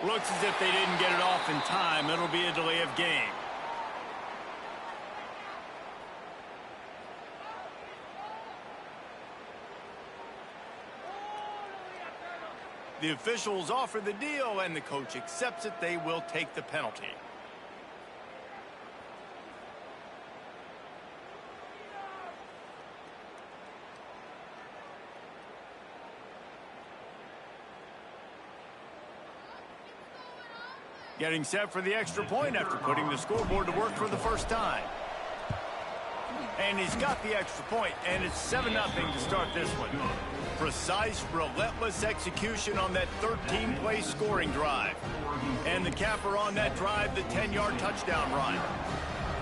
Looks as if they didn't get it off in time. It'll be a delay of game. The officials offer the deal, and the coach accepts it. They will take the penalty. Getting set for the extra point after putting the scoreboard to work for the first time. And he's got the extra point, and it's 7-0 to start this one. Precise, relentless execution on that 13-play scoring drive. And the capper on that drive, the 10-yard touchdown run.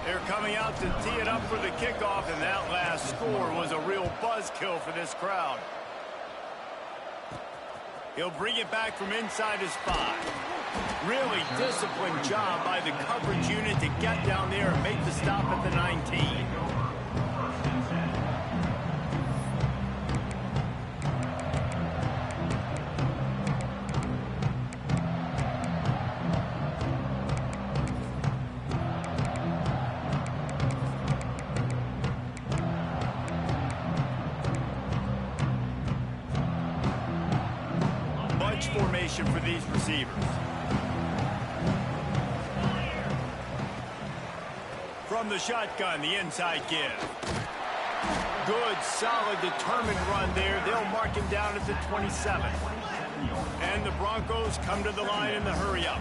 They're coming out to tee it up for the kickoff, and that last score was a real buzzkill for this crowd. He'll bring it back from inside his 5. Really disciplined job by the coverage unit to get down there and make the stop at the 19. Formation for these receivers. From the shotgun, the inside give. Good, solid, determined run there. They'll mark him down at the 27. And the Broncos come to the line in the hurry-up.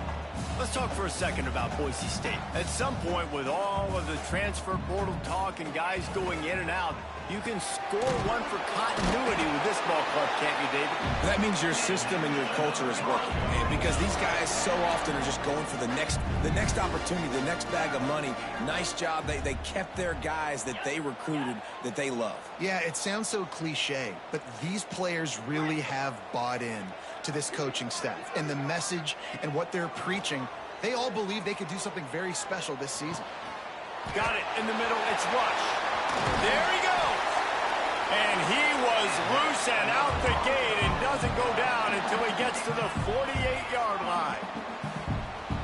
Let's talk for a second about Boise State. At some point, with all of the transfer portal talk and guys going in and out, you can score one for continuity with this ball club, can't you, David? That means your system and your culture is working, because these guys so often are just going for the next opportunity, the next bag of money. Nice job. They kept their guys that they recruited, that they love. Yeah, it sounds so cliche, but these players really have bought in to this coaching staff and the message and what they're preaching. They all believe they could do something very special this season. Got it in the middle. It's Rush. There he goes. And he was loose and out the gate and doesn't go down until he gets to the 48-yard line.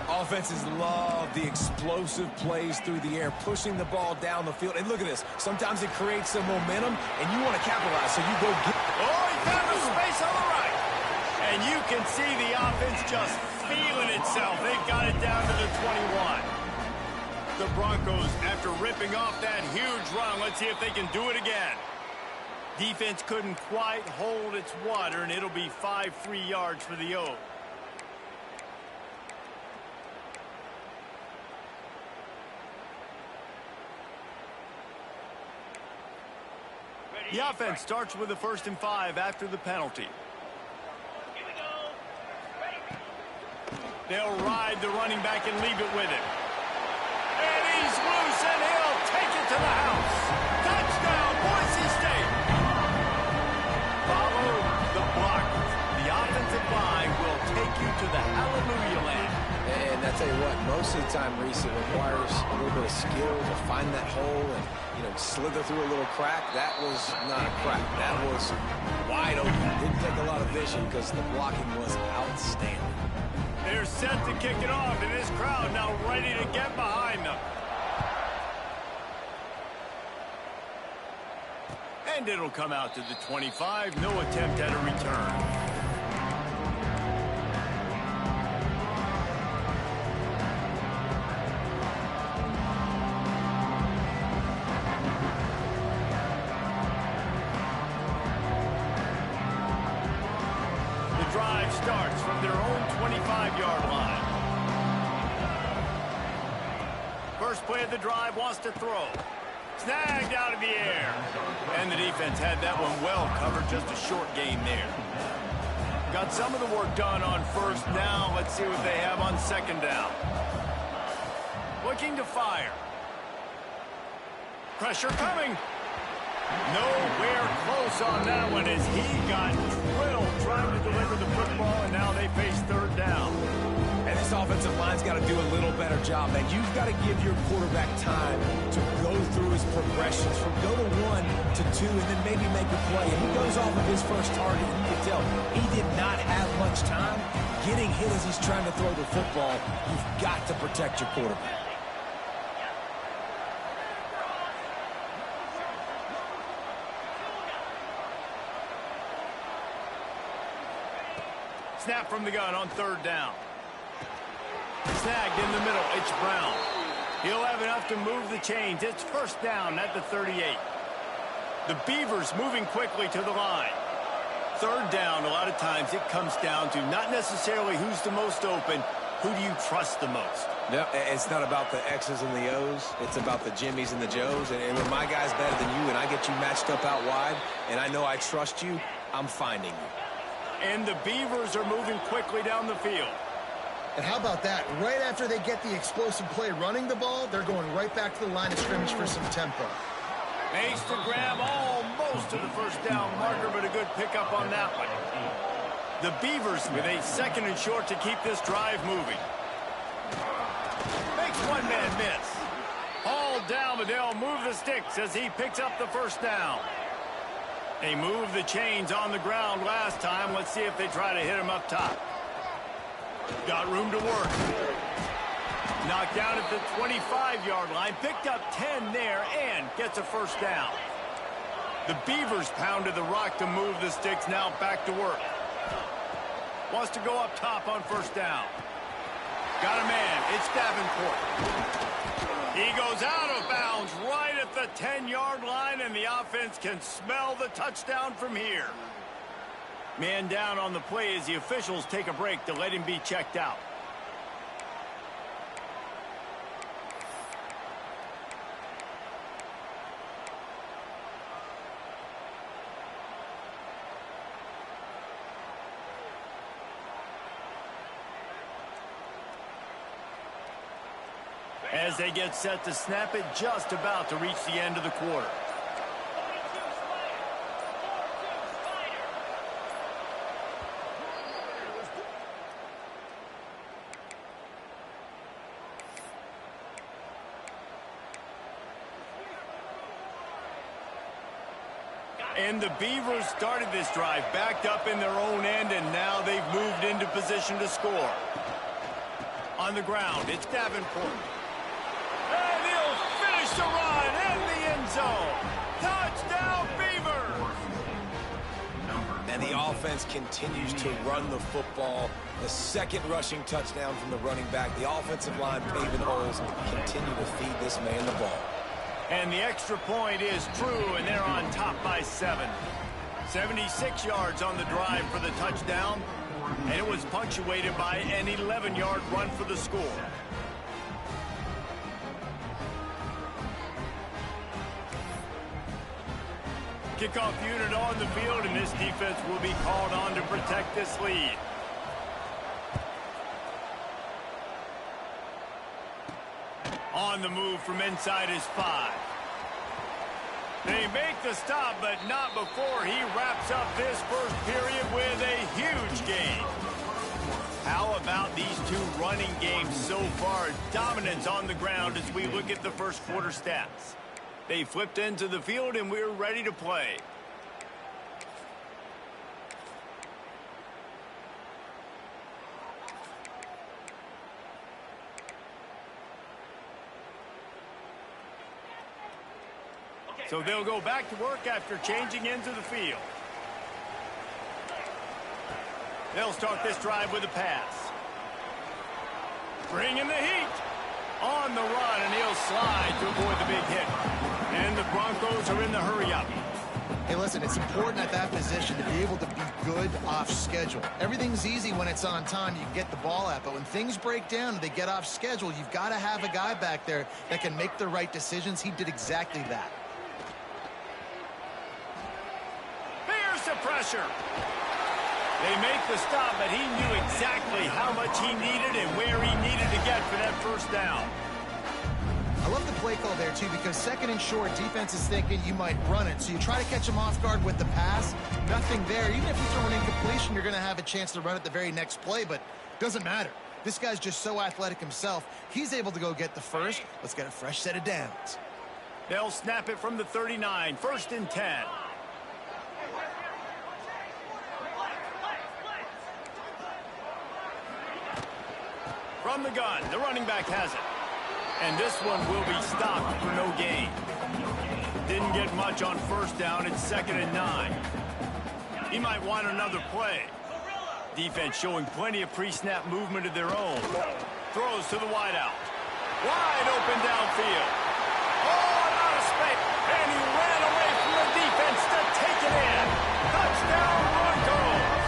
Offenses love the explosive plays through the air, pushing the ball down the field. And look at this. Sometimes it creates some momentum, and you want to capitalize, so you go get it. Oh, he found a space on the right. And you can see the offense just feeling itself. They've got it down to the 21. The Broncos, after ripping off that huge run, let's see if they can do it again. Defense couldn't quite hold its water, and it'll be 5 free yards for the O. The offense starts with a 1st and 5 after the penalty. They'll ride the running back and leave it with him. And he's loose, and he'll take it to the house. Touchdown, Boise State. Follow the blockers. The offensive line will take you to the hallelujah land. And I tell you what, most of the time, Reese, it requires a little bit of skill to find that hole and, slither through a little crack. That was not a crack. That was wide open. Didn't take a lot of vision because the blocking was outstanding. They're set to kick it off, and this crowd now ready to get behind them. And it'll come out to the 25. No attempt at a return. Drive starts from their own 25-yard line. First play of the drive, wants to throw. Snagged out of the air. And the defense had that one well covered, just a short gain there. Got some of the work done on first. Now let's see what they have on 2nd down. Looking to fire. Pressure coming. Nowhere close on that one as he got drilled trying to deliver the football, and now they face 3rd down. And this offensive line's got to do a little better job, man. You've got to give your quarterback time to go through his progressions from go to 1 to 2 and then maybe make a play. And he goes off of his first target, and you can tell he did not have much time. getting hit as he's trying to throw the football. You've got to protect your quarterback. Snap from the gun on third down. Snagged in the middle. It's Brown. He'll have enough to move the chains. It's first down at the 38. The Beavers moving quickly to the line. Third down, a lot of times it comes down to not necessarily who's the most open, who do you trust the most? Yep, it's not about the X's and the O's. It's about the Jimmies and the Joes. And when my guy's better than you and I get you matched up out wide and I know I trust you, I'm finding you. And the Beavers are moving quickly down the field. And how about that? Right after they get the explosive play running the ball, they're going right back to the line of scrimmage for some tempo. Makes the grab almost to the first down marker, but a good pickup on that one. The Beavers with a second and short to keep this drive moving. Makes one man miss. Hauled down, but they'll move the sticks as he picks up the first down. They moved the chains on the ground last time. Let's see if they try to hit him up top. Got room to work. Knocked down at the 25-yard line. Picked up 10 there and gets a first down. The Beavers pounded the rock to move the sticks. Now back to work. Wants to go up top on first down. Got a man. It's Davenport. He goes out of bounds right at the 10-yard line, and the offense can smell the touchdown from here. Man down on the play as the officials take a break to let him be checked out. As they get set to snap it, just about to reach the end of the quarter. And the Beavers started this drive backed up in their own end, and now they've moved into position to score. On the ground, it's Davenport. And he'll finish the run in the end zone. Touchdown, Beavers! And the offense continues to run the football. The second rushing touchdown from the running back. The offensive line paving holes. Continue to feed this man the ball. And the extra point is true, and they're on top by 7. 76 yards on the drive for the touchdown, and it was punctuated by an 11-yard run for the score. Kickoff unit on the field, and this defense will be called on to protect this lead. On the move from inside his 5. They make the stop, but not before he wraps up this first period with a huge gain. How about these two running games so far? Dominance on the ground as we look at the first quarter stats. They flipped into the field, and we're ready to play. So they'll go back to work after changing into the field. They'll start this drive with a pass. Bringing the heat. On the run, and he'll slide to avoid the big hit. And the Broncos are in the hurry-up. Hey, listen, it's important at that position to be able to be good off schedule. Everything's easy when it's on time. You can get the ball out. But when things break down and they get off schedule, you've got to have a guy back there that can make the right decisions. He did exactly that. Here's the pressure. They make the stop, but he knew exactly how much he needed and where he needed to get for that first down. I love the play call there, too, because second and short, defense is thinking you might run it. So you try to catch him off guard with the pass. Nothing there. Even if you throw an incompletion, you're going to have a chance to run it the very next play, but it doesn't matter. This guy's just so athletic himself. He's able to go get the first. Let's get a fresh set of downs. They'll snap it from the 39, 1st and 10. From the gun, the running back has it. And this one will be stopped for no gain. Didn't get much on first down. It's 2nd and 9. He might want another play. Defense showing plenty of pre-snap movement of their own. Throws to the wideout. Wide open downfield. Oh, out of space. And he ran away from the defense to take it in. Touchdown, Broncos.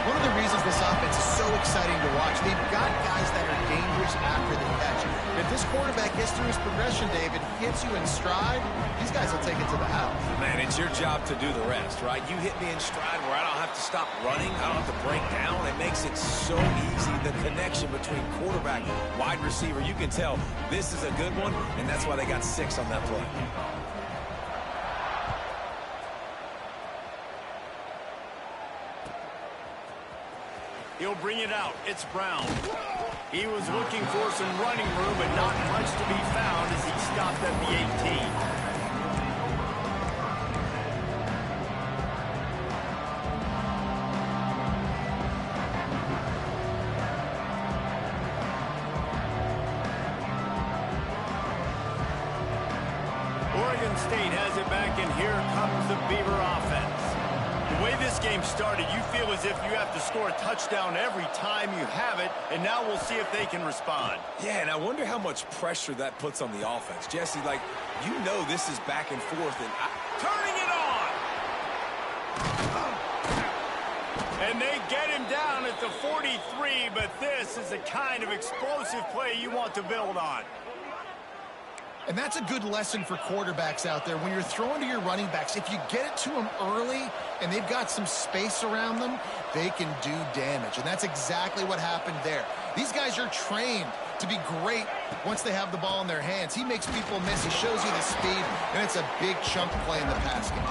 One of the reasons this offense is so exciting to watch, they've got guys that are dangerous after the catch. If this quarterback gets through his progression, David, hits you in stride, these guys will take it to the house. Man, it's your job to do the rest, right? You hit me in stride where I don't have to stop running. I don't have to break down. It makes it so easy. The connection between quarterback, wide receiver, you can tell this is a good one, and that's why they got 6 on that play. He'll bring it out. It's Brown. He was looking for some running room, but not much to be found as he stopped at the 18. Oregon State has it back, and here comes the Beaver offense. The way this game started, you feel as if you have to score a touchdown every time you have it, and now we'll see if they can respond. Yeah, and I wonder how much pressure that puts on the offense. Jesse, like, you know this is back and forth, and turning it on! And they get him down at the 43, but this is the kind of explosive play you want to build on. And that's a good lesson for quarterbacks out there. When you're throwing to your running backs, if you get it to them early and they've got some space around them, they can do damage. And that's exactly what happened there. These guys are trained to be great once they have the ball in their hands. He makes people miss. He shows you the speed, and it's a big chunk play in the pass game.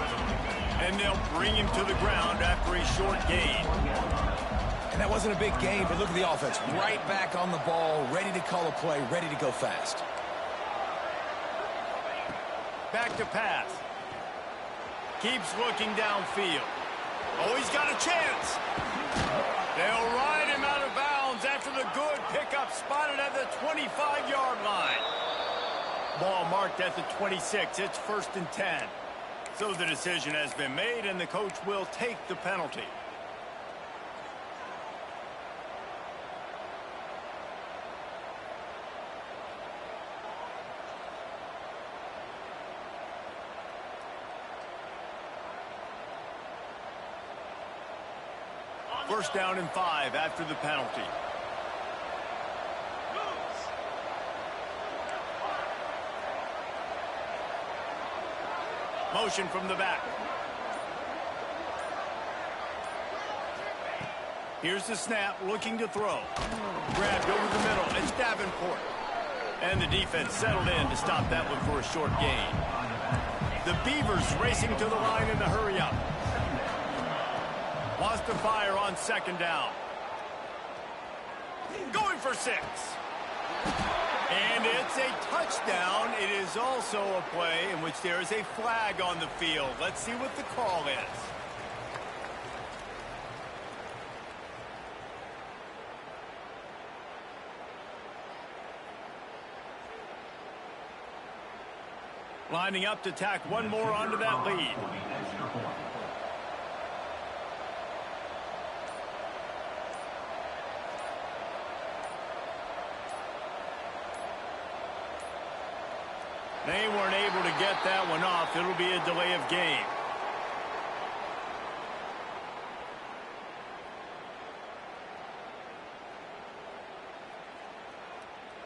And they'll bring him to the ground after a short gain. And that wasn't a big gain, but look at the offense. Right back on the ball, ready to call a play, ready to go fast. Back to pass. Keeps looking downfield. Oh, he's got a chance. They'll ride him out of bounds after the good pickup spotted at the 25-yard line. Ball marked at the 26. It's 1st and 10. So the decision has been made, and the coach will take the penalty. First down and 5 after the penalty. Motion from the back. Here's the snap, looking to throw. Grabbed over the middle. It's Davenport. And the defense settled in to stop that one for a short gain. The Beavers racing to the line in the hurry up. Wants to fire on 2nd down. Going for 6. And it's a touchdown. It is also a play in which there is a flag on the field. Let's see what the call is. Lining up to tack one more onto that lead. They weren't able to get that one off. It'll be a delay of game.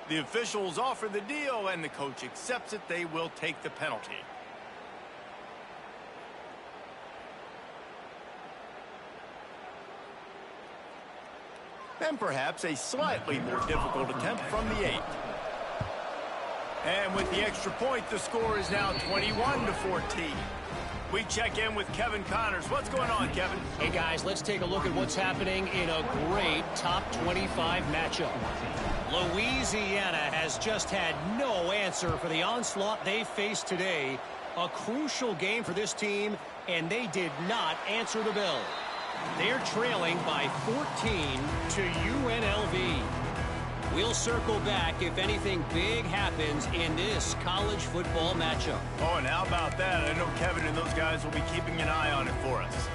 The officials offer the deal, and the coach accepts it. They will take the penalty. And perhaps a slightly more difficult attempt from the 8. And with the extra point, the score is now 21-14. We check in with Kevin Connors. What's going on, Kevin? Hey, guys, let's take a look at what's happening in a great top 25 matchup. Louisiana has just had no answer for the onslaught they faced today. A crucial game for this team, and they did not answer the bell. They're trailing by 14 to UNLV. We'll circle back if anything big happens in this college football matchup. Oh, and how about that? I know Kevin and those guys will be keeping an eye on it for us.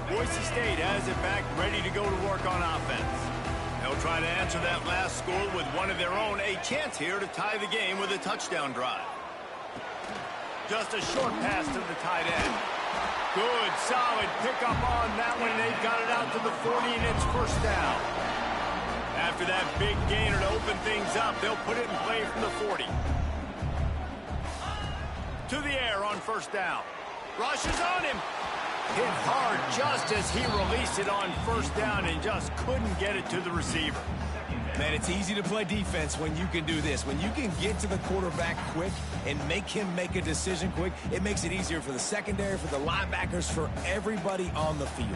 Boise State has it back, ready to go to work on offense. They'll try to answer that last score with one of their own. A chance here to tie the game with a touchdown drive. Just a short pass to the tight end. Good, solid pickup on that one. They've got it out to the 40, and it's first down. After that big gainer to open things up, they'll put it in play from the 40. To the air on first down. Rushes on him. Hit hard just as he released it on first down and just couldn't get it to the receiver. Man, it's easy to play defense when you can do this. When you can get to the quarterback quick and make him make a decision quick, it makes it easier for the secondary, for the linebackers, for everybody on the field.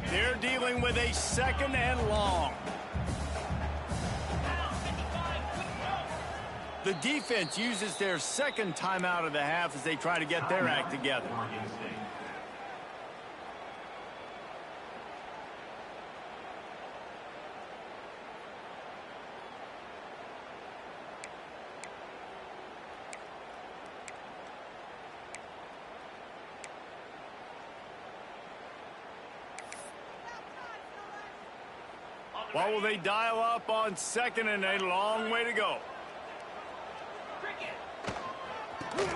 They're dealing with a second and long. The defense uses their second timeout of the half as they try to get their act together. What will they dial up on second and a long way to go?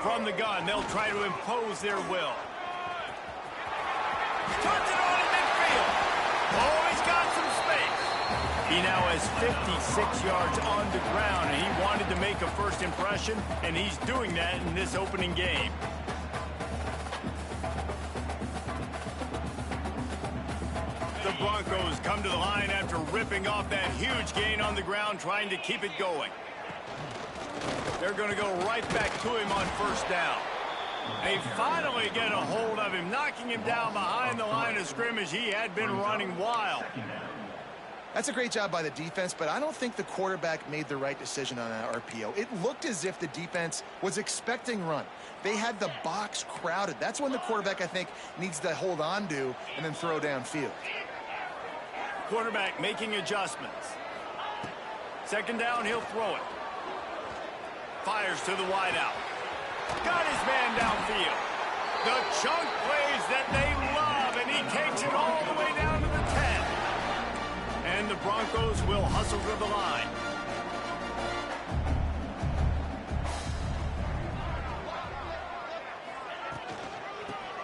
From the gun, they'll try to impose their will. Puts it on in midfield. Oh, he's got some space. He now has 56 yards on the ground, and he wanted to make a first impression, and he's doing that in this opening game. The Broncos come to the line after ripping off that huge gain on the ground, trying to keep it going. They're going to go right back to him on first down. They finally get a hold of him, knocking him down behind the line of scrimmage. He had been running wild. That's a great job by the defense, but I don't think the quarterback made the right decision on that RPO. It looked as if the defense was expecting run. They had the box crowded. That's when the quarterback, I think, needs to hold on to and then throw downfield. Quarterback making adjustments. Second down, he'll throw it. Fires to the wideout. Got his man downfield. The chunk plays that they love, and he takes it all the way down to the 10. And the Broncos will hustle to the line.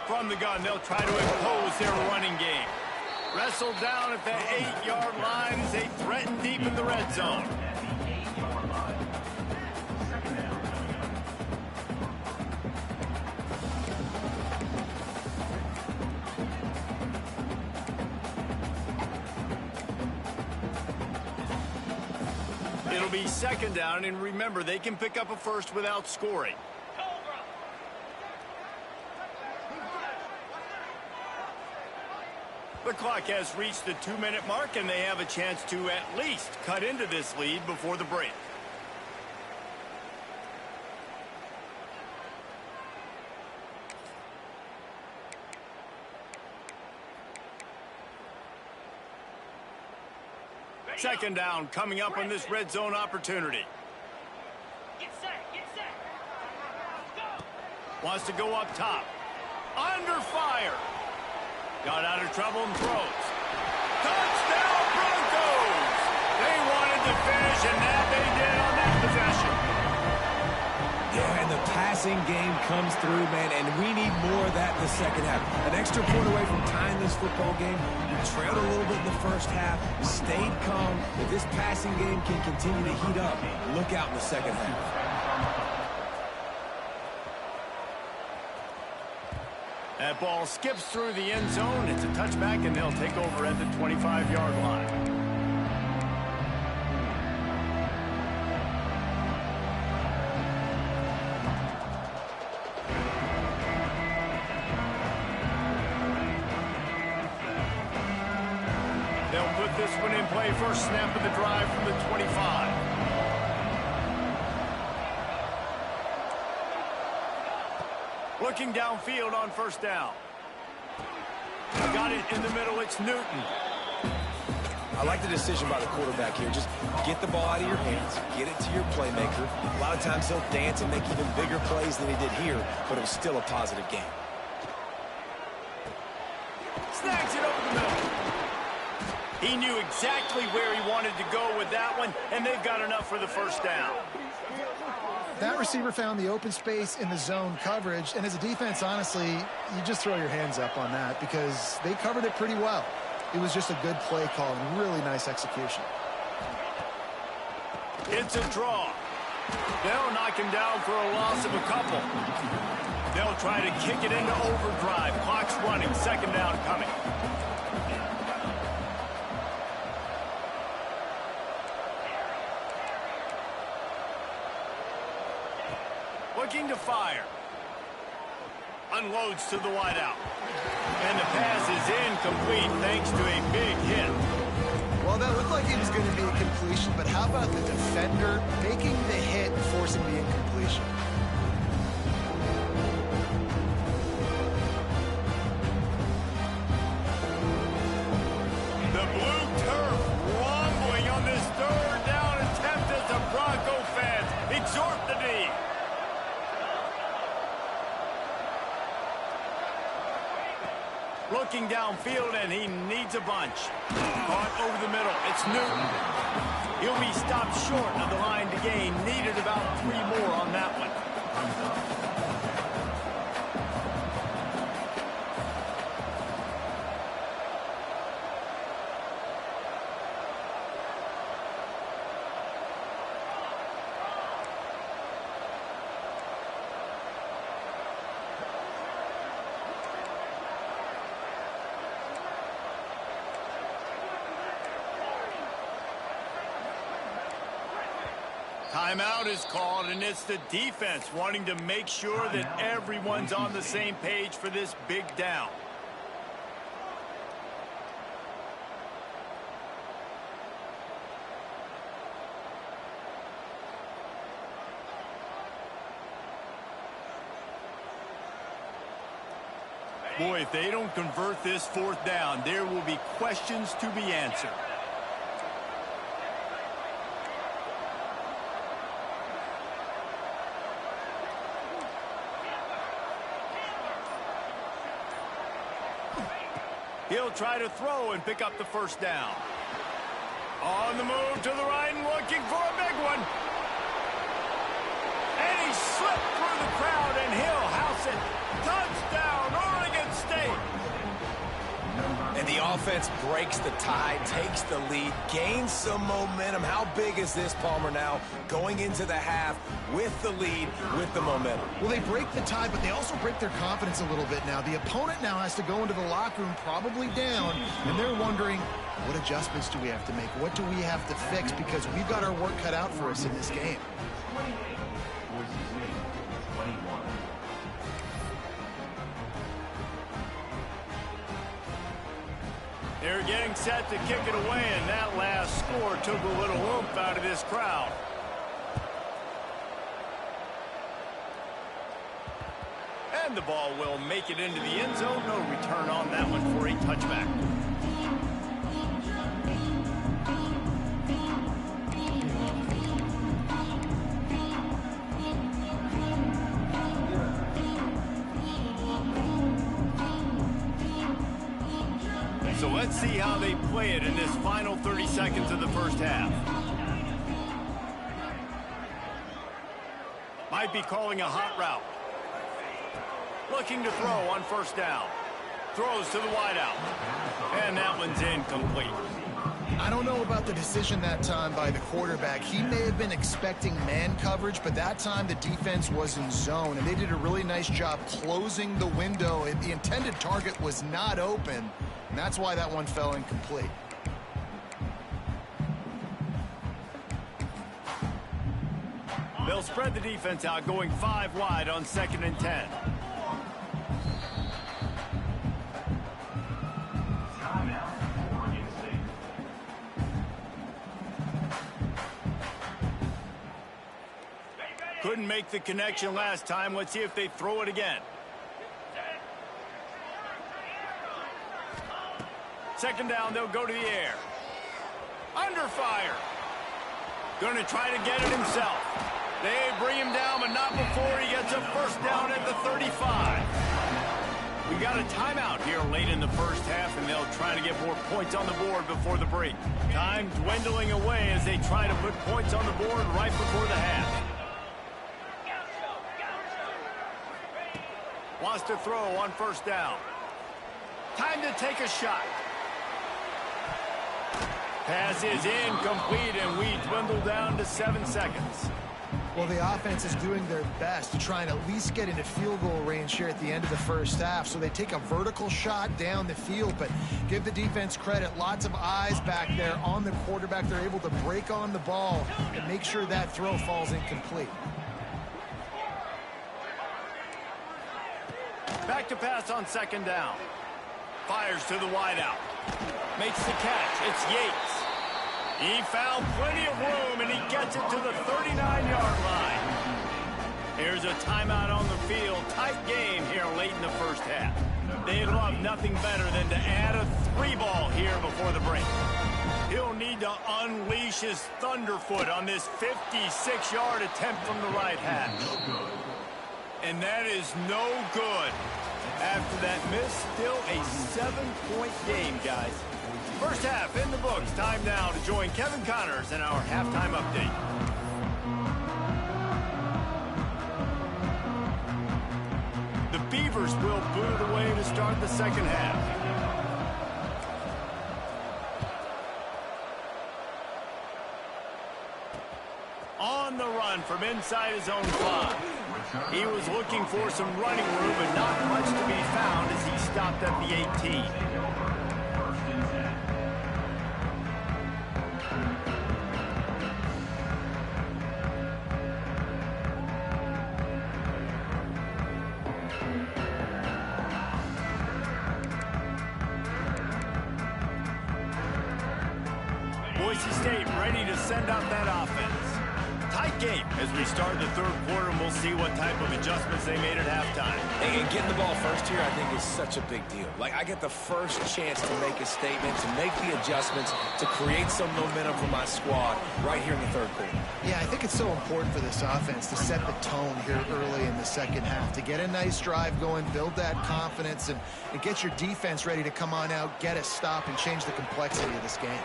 From the gun, they'll try to impose their running game. Wrestled down at the 8-yard line as they threaten deep in the red zone. It'll be second down, and remember, they can pick up a first without scoring. The clock has reached the 2-minute mark, and they have a chance to at least cut into this lead before the break. Second down coming up on this red zone opportunity. Get set, get set. Go. Wants to go up top. Under fire. Got out of trouble and throws. Touchdown Broncos! They wanted to finish, and that they did on that possession. Yeah, and the passing game comes through, man, and we need more of that in the second half. An extra point away from tying this football game. We trailed a little bit in the first half, stayed calm. If this passing game can continue to heat up, look out in the second half. That ball skips through the end zone. It's a touchback, and they'll take over at the 25-yard line. They'll put this one in play. First snap of the drive from the 25. Looking downfield on first down. Got it in the middle. It's Newton. I like the decision by the quarterback here. Just get the ball out of your hands, get it to your playmaker. A lot of times he'll dance and make even bigger plays than he did here, but it was still a positive game. Snags it over the middle. He knew exactly where he wanted to go with that one, and they've got enough for the first down. That receiver found the open space in the zone coverage, and as a defense, honestly, you just throw your hands up on that because they covered it pretty well. It was just a good play call and really nice execution. It's a draw. They'll knock him down for a loss of a couple. They'll try to kick it into overdrive. Clock's running. Second down coming. Looking to fire. Unloads to the wideout. And the pass is incomplete thanks to a big hit. Well, that looked like it was going to be a completion, but how about the defender making the hit and forcing the incompletion? The blue turf rumbling on this third down attempt as the Bronco fans exhort the D. Looking downfield, and he needs a bunch. Caught over the middle. It's Newton. He'll be stopped short of the line to gain. Needed about 3 more on that one. Timeout is called, and it's the defense wanting to make sure that everyone's on the same page for this big down. Boy, if they don't convert this fourth down, there will be questions to be answered. He'll try to throw and pick up the first down. On the move to the right and looking for a big one. And he slipped through the crowd and he'll house it. Touchdown, Oregon State. And the offense breaks the tie, takes the lead, gains some momentum. How big is this, Palmer, now going into the half with the lead, with the momentum? Well, they break the tie, but they also break their confidence a little bit now. The opponent now has to go into the locker room probably down, and they're wondering, what adjustments do we have to make? What do we have to fix? Because we've got our work cut out for us in this game. They're getting set to kick it away, and that last score took a little oomph out of this crowd. And the ball will make it into the end zone. No return on that one for a touchback. So let's see how they play it in this final 30 seconds of the first half. Might be calling a hot route. Looking to throw on first down. Throws to the wideout. And that one's incomplete. I don't know about the decision that time by the quarterback. He may have been expecting man coverage, but that time the defense was in zone, and they did a really nice job closing the window. The intended target was not open, and that's why that one fell incomplete. They'll spread the defense out, going 5 wide on 2nd and 10. Couldn't make the connection last time. Let's see if they throw it again. second down, they'll go to the air. Under fire. Going to try to get it himself. They bring him down, but not before he gets a first down at the 35. We got a timeout here late in the first half, and they'll try to get more points on the board before the break. Time dwindling away as they try to put points on the board right before the half. Wants to throw on first down. Time to take a shot. Pass is incomplete, and we dwindle down to 7 seconds. Well, the offense is doing their best to try and at least get into field goal range here at the end of the first half. So they take a vertical shot down the field, but give the defense credit. Lots of eyes back there on the quarterback. They're able to break on the ball and make sure that throw falls incomplete. Back to pass on second down. Fires to the wideout. Makes the catch. It's Yates. He found plenty of room, and he gets it to the 39-yard line. Here's a timeout on the field. Tight game here late in the first half. They'd love nothing better than to add a 3-ball here before the break. He'll need to unleash his thunderfoot on this 56-yard attempt from the right hash. And that is no good. After that miss, still a 7-point game, guys. First half in the books. Time now to join Kevin Connors in our halftime update. The Beavers will boot it away to start the second half. On the run from inside his own 5. He was looking for some running room, but not much to be found as he stopped at the 18. Boise State ready to send out that offense. Tight game as we start the third quarter, and we'll see what type of adjustments they made at halftime. And getting the ball first here, I think, is such a big deal. Like, I get the first chance to make a statement, to make the adjustments, to create some momentum for my squad right here in the third quarter. Yeah, I think it's so important for this offense to set the tone here early in the second half, to get a nice drive going, build that confidence, and get your defense ready to come on out, get a stop, and change the complexity of this game.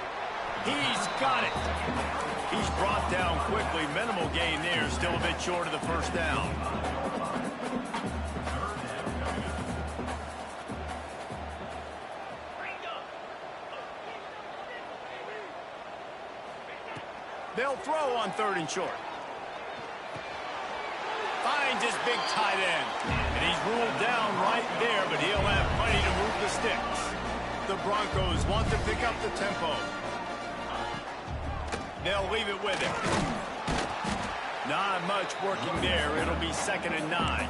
He's got it. He's brought down quickly. Minimal gain there. Still a bit short of the first down. They'll throw on third and short. Finds his big tight end. And he's ruled down right there, but he'll have plenty to move the sticks. The Broncos want to pick up the tempo. They'll leave it with him. Not much working there. It'll be 2nd and 9.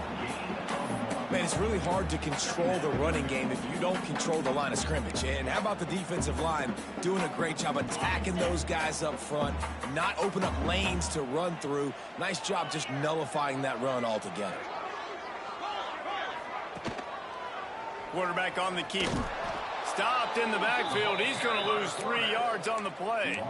Man, it's really hard to control the running game if you don't control the line of scrimmage. And how about the defensive line doing a great job attacking those guys up front, not open up lanes to run through. Nice job just nullifying that run altogether. Quarterback on the keeper. Stopped in the backfield. He's going to lose 3 yards on the play.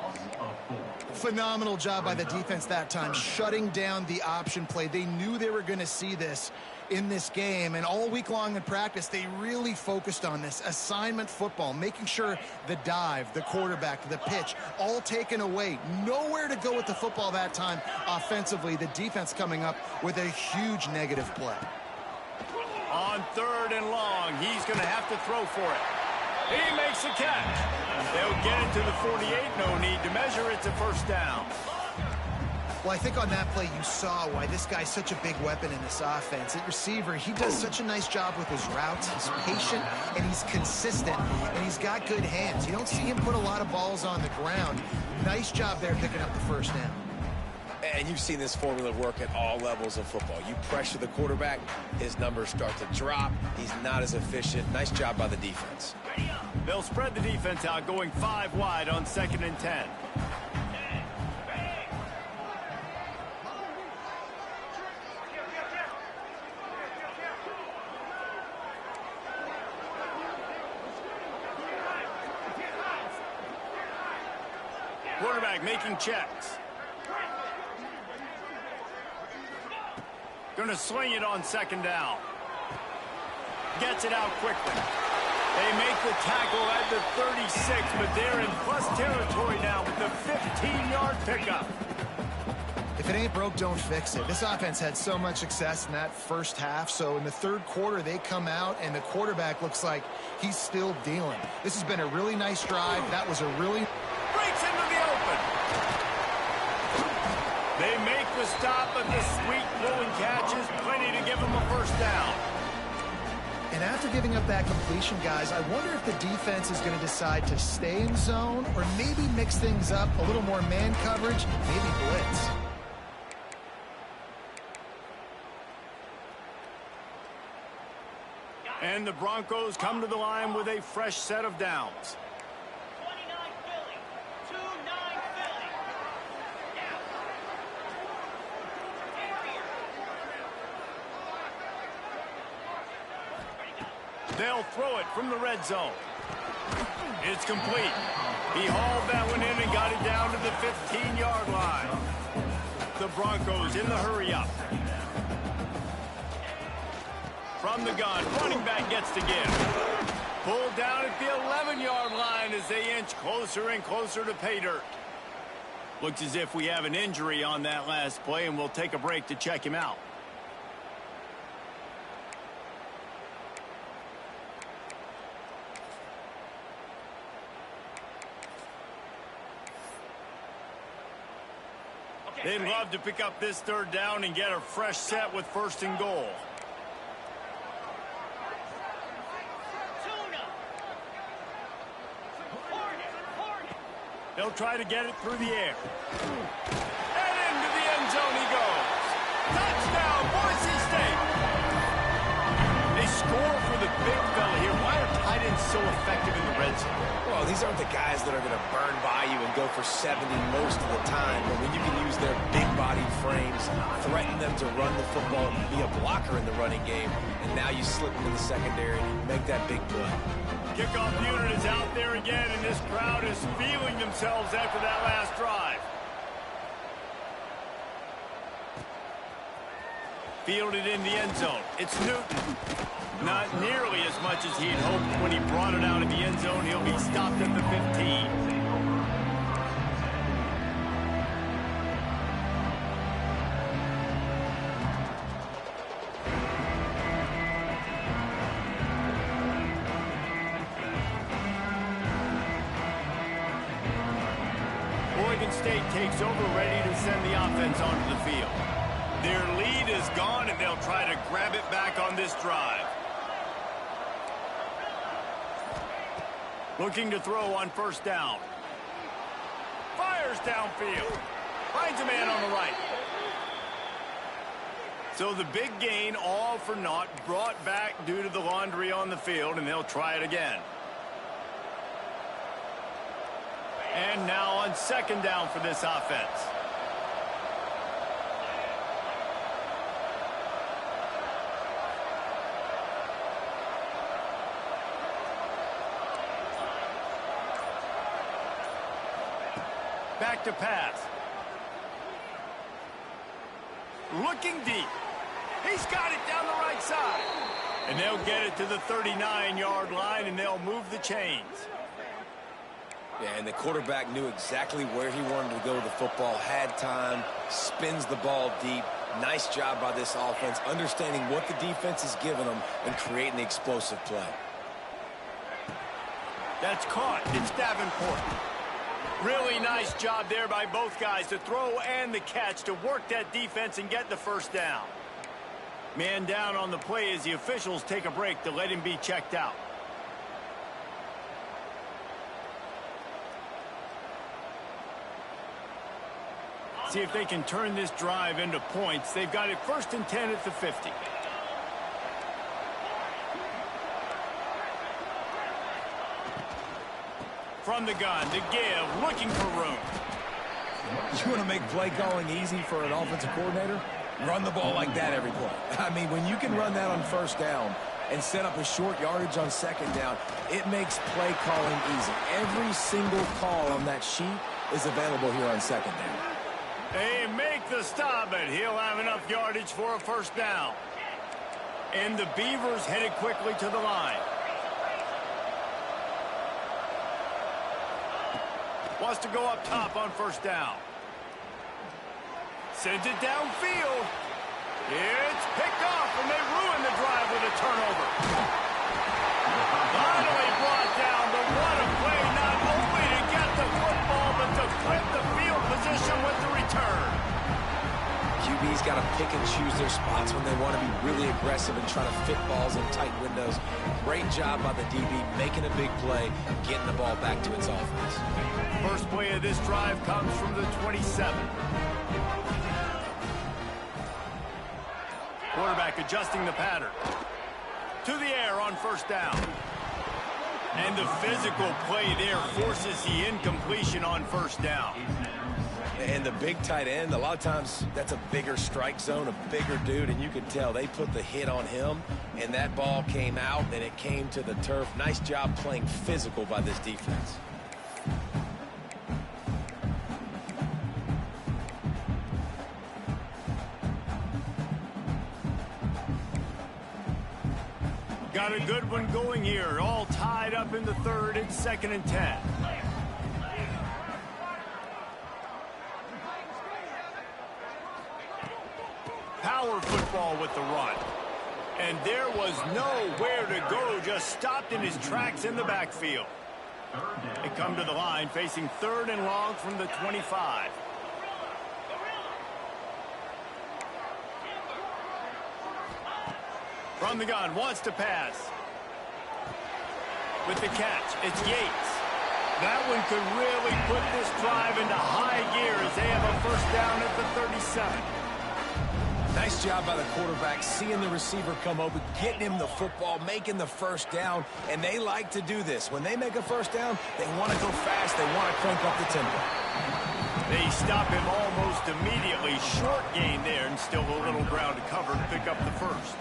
Phenomenal job by the defense that time, shutting down the option play. They knew they were going to see this in this game, and all week long in practice, they really focused on this assignment football, making sure the dive, the quarterback, the pitch, all taken away. Nowhere to go with the football that time offensively. The defense coming up with a huge negative play. On 3rd and long, he's going to have to throw for it. He makes the catch. They'll get it to the 48. No need to measure. It's a first down. Well, I think on that play you saw why this guy's such a big weapon in this offense. At receiver, he does such a nice job with his routes. He's patient, and he's consistent, and he's got good hands. You don't see him put a lot of balls on the ground. Nice job there picking up the first down. And you've seen this formula work at all levels of football. You pressure the quarterback, his numbers start to drop. He's not as efficient. Nice job by the defense. They'll spread the defense out, going 5 wide on 2nd and 10. Quarterback making checks. Going to sling it on second down. Gets it out quickly. They make the tackle at the 36, but they're in plus territory now with the 15-yard pickup. If it ain't broke, don't fix it. This offense had so much success in that first half, so in the third quarter, they come out, and the quarterback looks like he's still dealing. This has been a really nice drive. That was a really... Breaks into the open. They make the stop, but the sweet throwing catch is plenty to give them a first down. And after giving up that completion, guys, I wonder if the defense is going to decide to stay in zone or maybe mix things up, a little more man coverage, maybe blitz. And the Broncos come to the line with a fresh set of downs. 29 Philly. 2-9 Philly. Down. They'll throw it from the red zone. It's complete. He hauled that one in and got it down to the 15-yard line. The Broncos in the hurry-up. From the gun, running back gets to give. Pulled down at the 11-yard line as they inch closer and closer to pay dirt. Looks as if we have an injury on that last play, and we'll take a break to check him out. They'd love to pick up this third down and get a fresh set with first and goal. They'll try to get it through the air. And into the end zone he goes. Touchdown, Boise State. They score for the big fella here. Why are tight ends so effective in the red zone? Well, these aren't the guys that are going to burn by you and go for 70 most of the time. But when you can use their big-bodied frames, threaten them to run the football, be a blocker in the running game, and now you slip into the secondary and make that big play. Kickoff unit is out there again, and this crowd is feeling themselves after that last drive. Fielded in the end zone. It's Newton. Not nearly as much as he'd hoped when he brought it out of the end zone. He'll be stopped at the 15. Oregon State takes over, ready to send the offense onto the field. Their lead is gone, and they'll try to grab it back on this drive. Looking to throw on first down. Fires downfield. Finds a man on the right. So the big gain, all for naught, brought back due to the laundry on the field, and they'll try it again. And now on second down for this offense. Back to pass. Looking deep. He's got it down the right side. And they'll get it to the 39-yard line, and they'll move the chains. Yeah, and the quarterback knew exactly where he wanted to go with the football, had time, spins the ball deep. Nice job by this offense, understanding what the defense is giving them and creating the explosive play. That's caught. It's Davenport. Really nice job there by both guys, the throw and the catch, to work that defense and get the first down. Man down on the play as the officials take a break to let him be checked out. See if they can turn this drive into points. They've got it 1st and 10 at the 50. From the gun to give, looking for room. You want to make play calling easy for an offensive coordinator? Run the ball like that every play. I mean, when you can run that on first down and set up a short yardage on second down, it makes play calling easy. Every single call on that sheet is available here on second down. They make the stop, but he'll have enough yardage for a first down. And the Beavers headed quickly to the line. Wants to go up top on first down. Sends it downfield. It's picked off, and they ruin the drive with a turnover. Finally brought down, but what a play, not only to get the football, but to flip the field position with the return. QB's got to pick and choose their spots when they want to be really aggressive and try to fit balls in tight windows. Great job by the DB making a big play, getting the ball back to its offense. First play of this drive comes from the 27. Quarterback adjusting the pattern. To the air on first down. And the physical play there forces the incompletion on first down. And the big tight end, a lot of times that's a bigger strike zone, a bigger dude, and you could tell they put the hit on him, and that ball came out, and it came to the turf. Nice job playing physical by this defense. Got a good one going here. All tied up in the third. It's 2nd and 10. Power football with the run. And there was nowhere to go. Just stopped in his tracks in the backfield. They come to the line facing 3rd and long from the 25. From the gun, wants to pass. With the catch, it's Yates. That one could really put this drive into high gear as they have a first down at the 37. Nice job by the quarterback, seeing the receiver come open, getting him the football, making the first down, and they like to do this. When they make a first down, they want to go fast, they want to crank up the tempo. They stop him almost immediately. Short gain there, and still a little ground to cover to pick up the first.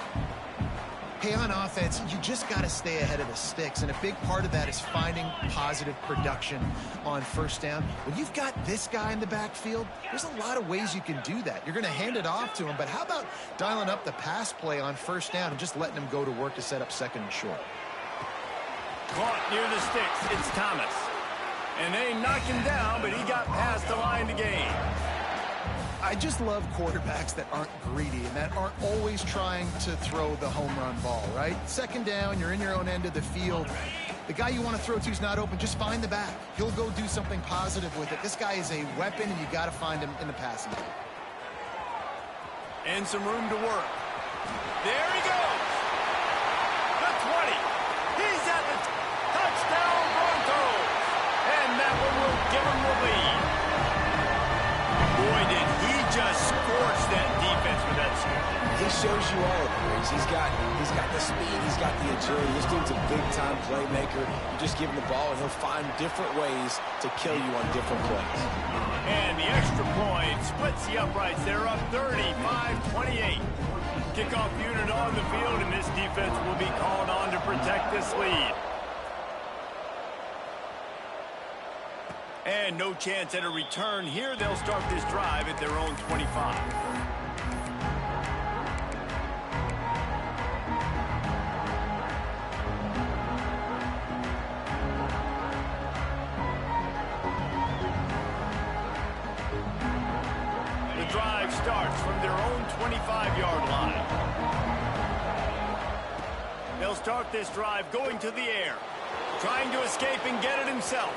Hey, on offense, you just got to stay ahead of the sticks, and a big part of that is finding positive production on first down. When you've got this guy in the backfield, there's a lot of ways you can do that. You're going to hand it off to him, but how about dialing up the pass play on first down and just letting him go to work to set up 2nd and short? Caught near the sticks, it's Thomas. And they knock him down, but he got past the line to gain. I just love quarterbacks that aren't greedy and that aren't always trying to throw the home run ball, right? 2nd down, you're in your own end of the field. The guy you want to throw to is not open. Just find the back. He'll go do something positive with it. This guy is a weapon, and you got to find him in the passing game. And some room to work. There he goes. The 20. He's at the touchdown Broncos. And that one will give him the lead. Boy, did he just scorch that defense with that score. He shows you all of it, Reese. He's got the speed, he's got the agility. This dude's a big-time playmaker. You just give him the ball, and he'll find different ways to kill you on different plays. And the extra point splits the uprights. They're up 35-28. Kickoff unit on the field, and this defense will be called on to protect this lead. And no chance at a return here. They'll start this drive at their own 25. The drive starts from their own 25-yard line. They'll start this drive going to the air, trying to escape and get it himself.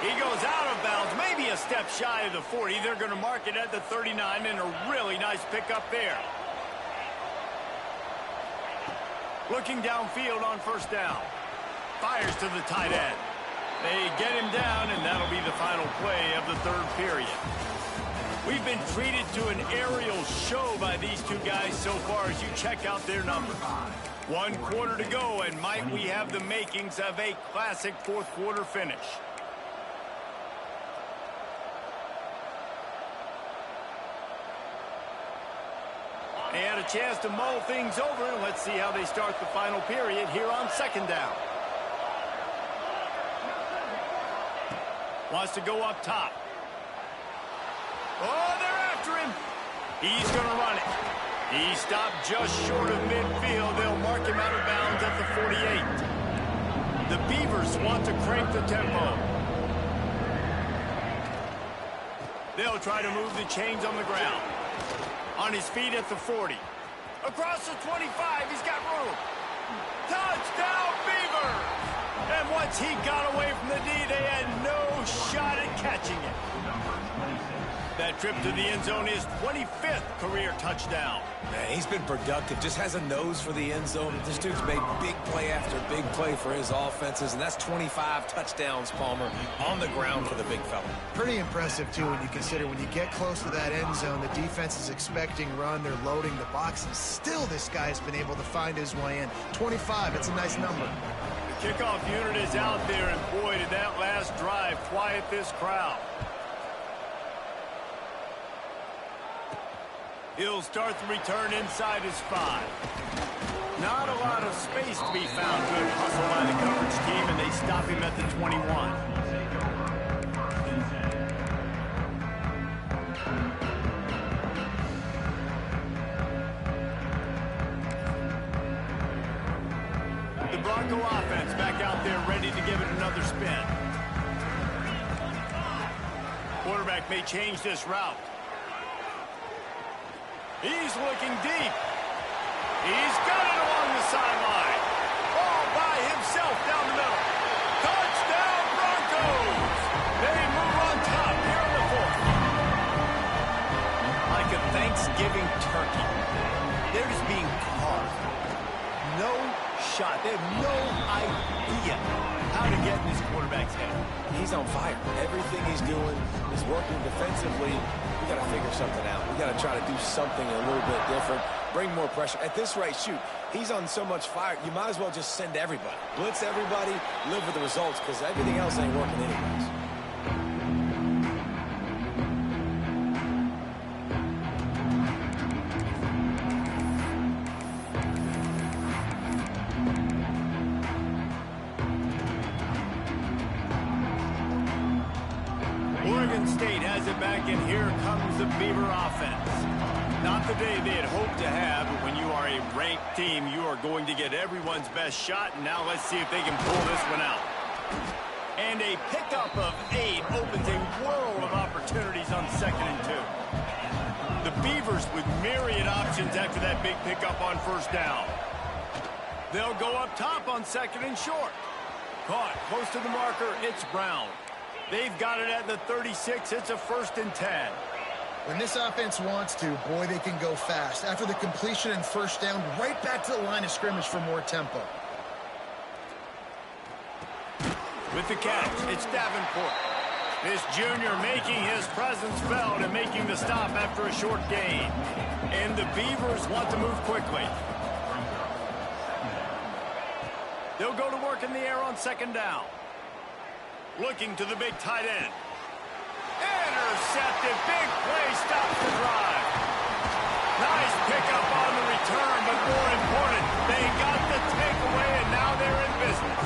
He goes out of bounds, maybe a step shy of the 40. They're going to mark it at the 39, and a really nice pickup there. Looking downfield on first down. Fires to the tight end. They get him down, and that'll be the final play of the third period. We've been treated to an aerial show by these two guys so far as you check out their numbers. 1 quarter to go, and might we have the makings of a classic fourth-quarter finish. They had a chance to mull things over, and let's see how they start the final period here on 2nd down. Wants to go up top. Oh, they're after him. He's going to run it. He stopped just short of midfield. They'll mark him out of bounds at the 48. The Beavers want to crank the tempo. They'll try to move the chains on the ground. On his feet at the 40. Across the 25, he's got room. Touchdown, Beaver! And once he got away from the D, they had no shot at catching it. That trip to the end zone is 25th career touchdown. Man, he's been productive, just has a nose for the end zone. This dude's made big play after big play for his offenses, and that's 25 touchdowns, Palmer, on the ground for the big fella. Pretty impressive, too, when you consider when you get close to that end zone, the defense is expecting run, they're loading the box, and still this guy's been able to find his way in. 25, it's a nice number. The kickoff unit is out there, and boy, did that last drive quiet this crowd. He'll start the return inside his 5. Not a lot of space to be found. Good hustle by the coverage team, and they stop him at the 21. The Bronco offense back out there ready to give it another spin. Quarterback may change this route. He's looking deep. He's got it along the sideline. All by himself down the middle. Touchdown, Broncos! They move on top here in the 4th. Like a Thanksgiving turkey. They're just being carved. No shot. They have no idea how to get in this quarterback's head. He's on fire. Everything he's doing is working defensively. We got to figure something out. We got to try to do something a little bit different. Bring more pressure. At this rate, shoot, he's on so much fire, you might as well just send everybody. Blitz everybody, live with the results, because everything else ain't working anyways. Oregon State has it back, and here comes the Beaver offense. Not the day they had hoped to have, but when you are a ranked team, you are going to get everyone's best shot, and now let's see if they can pull this one out. And a pickup of 8 opens a world of opportunities on 2nd and 2. The Beavers with myriad options after that big pickup on 1st down. They'll go up top on 2nd and short. Caught close to the marker, it's Brown. They've got it at the 36. It's a 1st and 10. When this offense wants to, boy, they can go fast. After the completion and 1st down, right back to the line of scrimmage for more tempo. With the catch, it's Davenport. This junior making his presence felt and making the stop after a short gain. And the Beavers want to move quickly. They'll go to work in the air on 2nd down. Looking to the big tight end. Intercepted. Big play stops the drive. Nice pickup on the return, but more important, they got the takeaway, and now they're in business.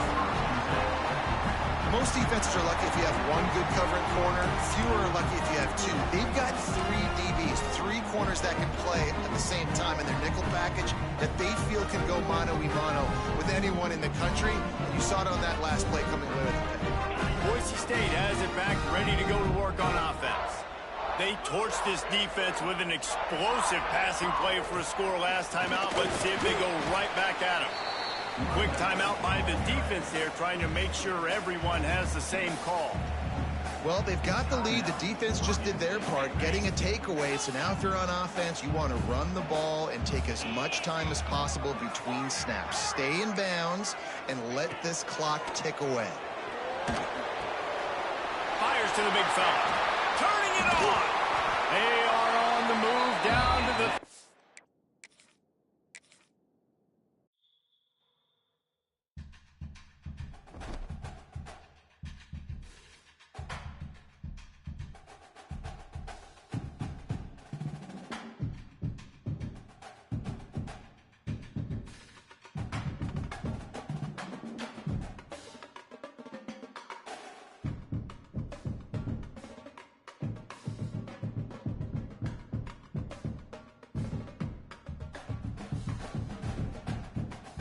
Most defenses are lucky if you have one good covering corner. Fewer are lucky if you have 2. They've got 3 DBs, 3 corners that can play at the same time in their nickel package that they feel can go mano-a-mano with anyone in the country. You saw it on that last play coming away with the pick. Boise State has it back, ready to go to work on offense. They torched this defense with an explosive passing play for a score last time out. Let's see if they go right back at him. Quick timeout by the defense there, trying to make sure everyone has the same call. Well, they've got the lead. The defense just did their part, getting a takeaway. So now if you're on offense, you want to run the ball and take as much time as possible between snaps. Stay in bounds and let this clock tick away. Fires to the big fella. Turning it on. They are on the move down to the